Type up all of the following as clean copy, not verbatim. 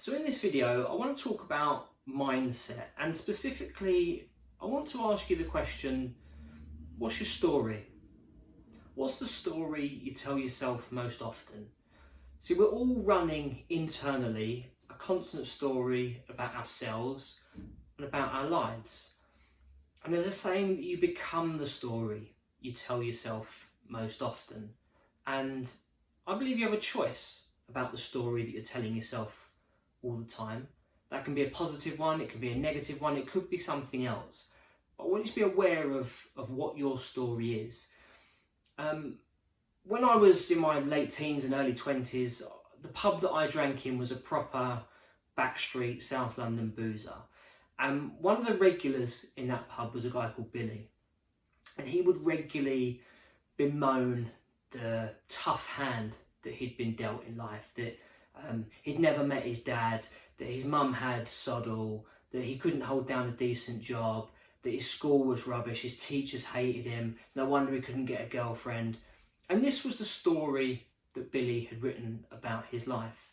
So in this video, I want to talk about mindset, and specifically, I want to ask you the question, what's your story? What's the story you tell yourself most often? See, we're all running internally a constant story about ourselves and about our lives. And there's a saying that you become the story you tell yourself most often. And I believe you have a choice about the story that you're telling yourself all the time. That can be a positive one, it can be a negative one, it could be something else. But I want you to be aware of what your story is. When I was in my late teens and early 20s, the pub that I drank in was a proper backstreet South London boozer. And one of the regulars in that pub was a guy called Billy. And he would regularly bemoan the tough hand that he'd been dealt in life, that he'd never met his dad, that his mum had sod all, that he couldn't hold down a decent job, that his school was rubbish, his teachers hated him, no wonder he couldn't get a girlfriend. And this was the story that Billy had written about his life.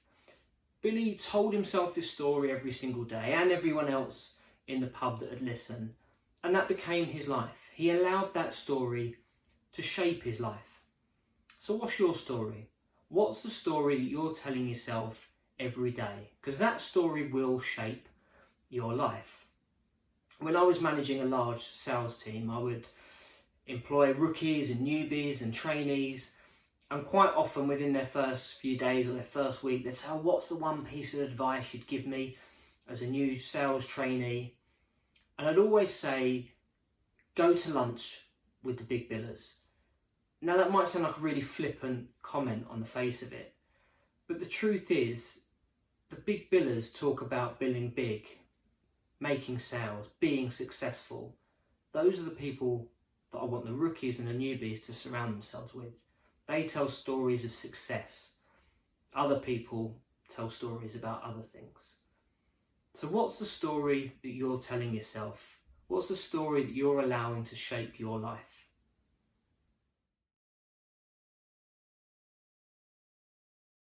Billy told himself this story every single day, and everyone else in the pub that had listened, and that became his life. He allowed that story to shape his life. So what's your story? What's the story that you're telling yourself every day? Because that story will shape your life. When I was managing a large sales team, I would employ rookies and newbies and trainees, and quite often within their first few days or their first week, they'd say, "Oh, what's the one piece of advice you'd give me as a new sales trainee?" And I'd always say, go to lunch with the big billers. Now that might sound like a really flippant comment on the face of it, but the truth is, the big billers talk about billing big, making sales, being successful. Those are the people that I want the rookies and the newbies to surround themselves with. They tell stories of success. Other people tell stories about other things. So what's the story that you're telling yourself? What's the story that you're allowing to shape your life?